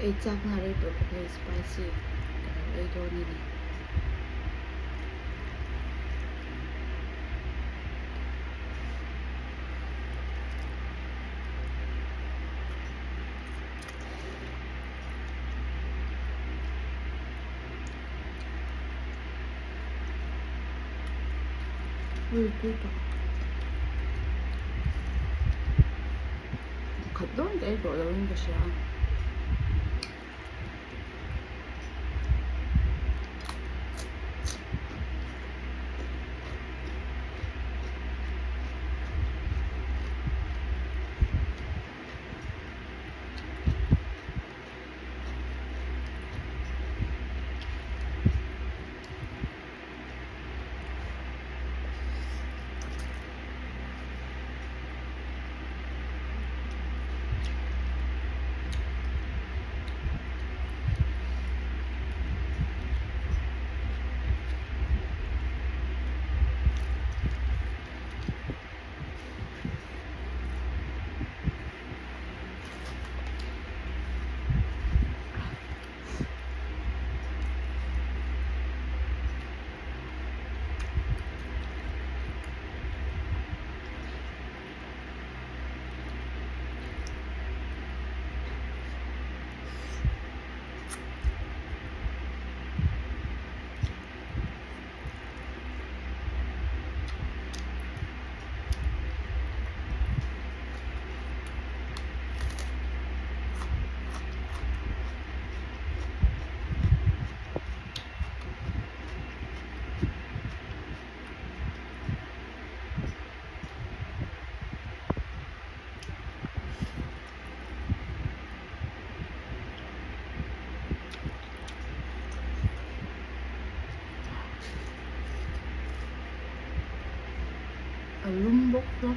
cái chắc là đấy tôi có phải spicy cái đó này này ui 뜨거 갓도인데 이거 어려운 것이야 얼른 먹어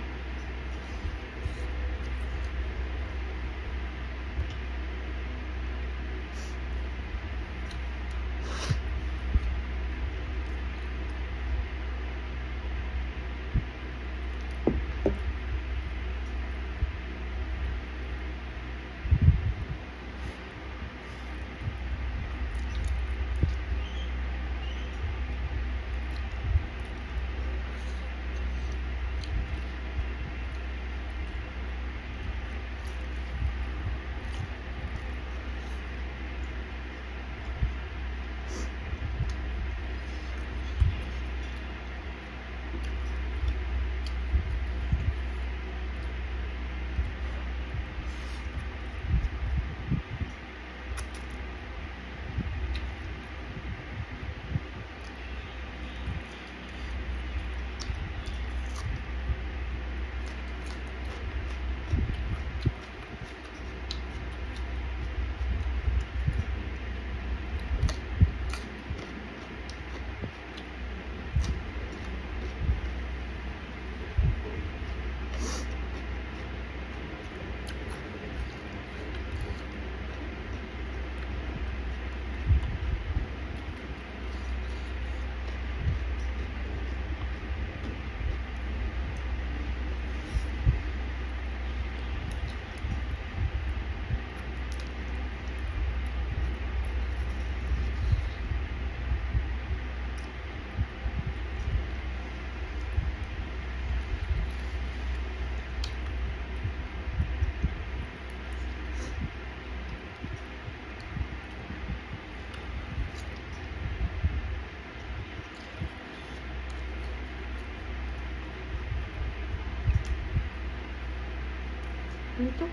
또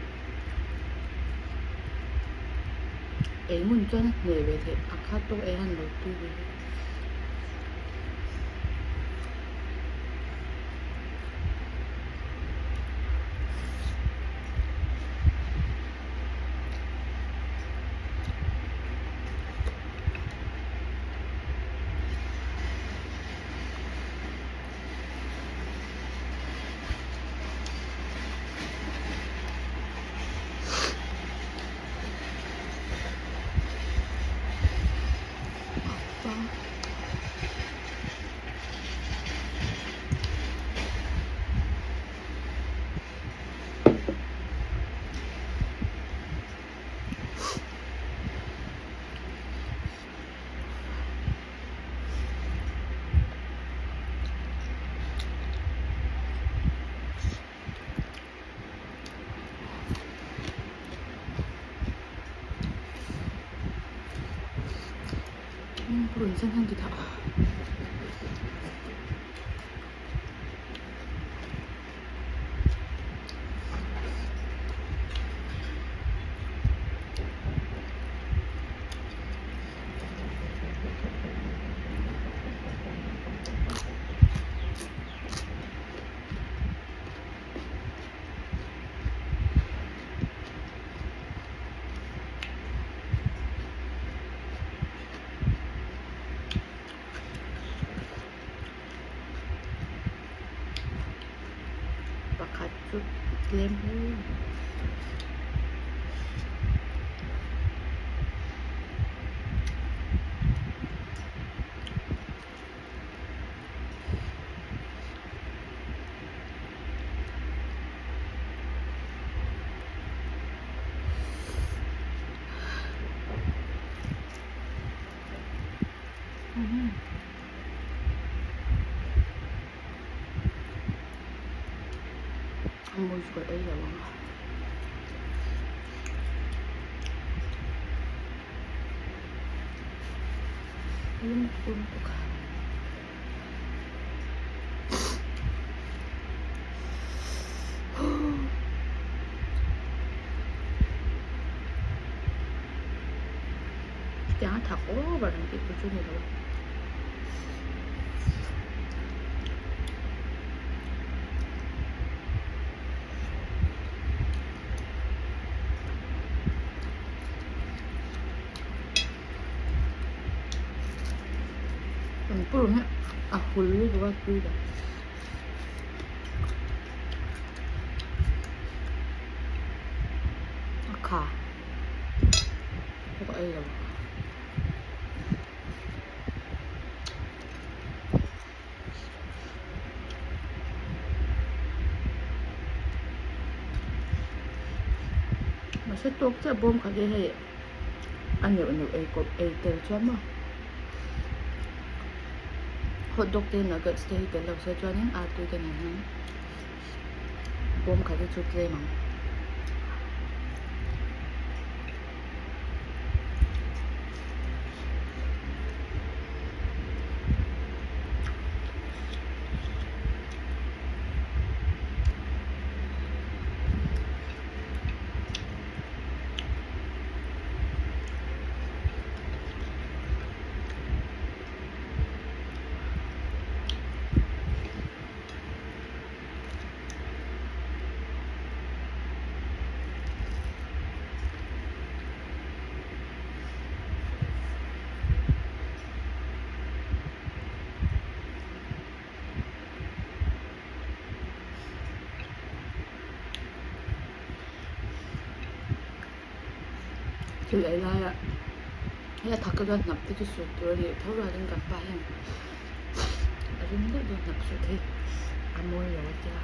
애문전 내외대 아카또 애한 노트북 불은 생한기다. 가죽 램을 mùi của đây là bằng lumuk-lumuk. Jangan takut barang itu juga loh. 불은 불리고 같기도. 가. 이거 알려. mà sẽ tốt cho bom cả cái hay anh nhớ ấy có ấy từ cho mà hot dog tên là cái stay từ lâu sẽ cho những tôi cái này bom cả cái chút dây mà 그 엘라야 해야 닭가가 납득했어 또리 타오르는 간파해 아름다도 납득해 아몰 여자야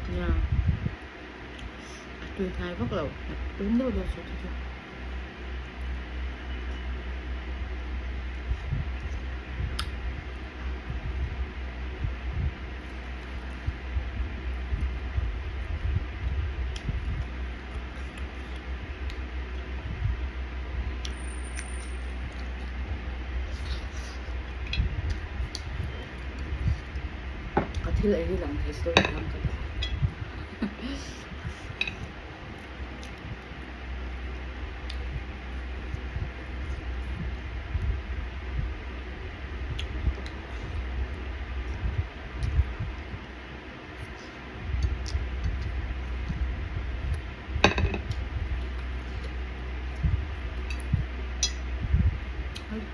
nha truyền hai bắt đầu đứng đâu được rồi chưa thì lại đi làm thấy tôi làm cái đó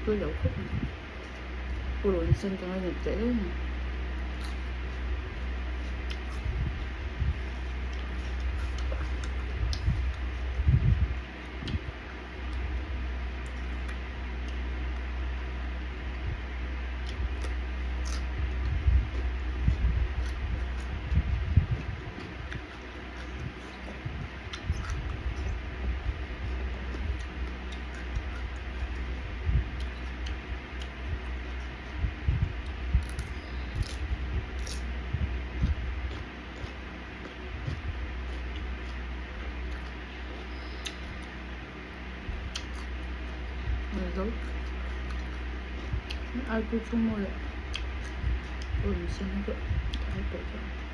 tôi dẫu khúc tôi luôn xin cho nó nhập trễ 그래서 알고 충분해. 우리 생각 할 거죠.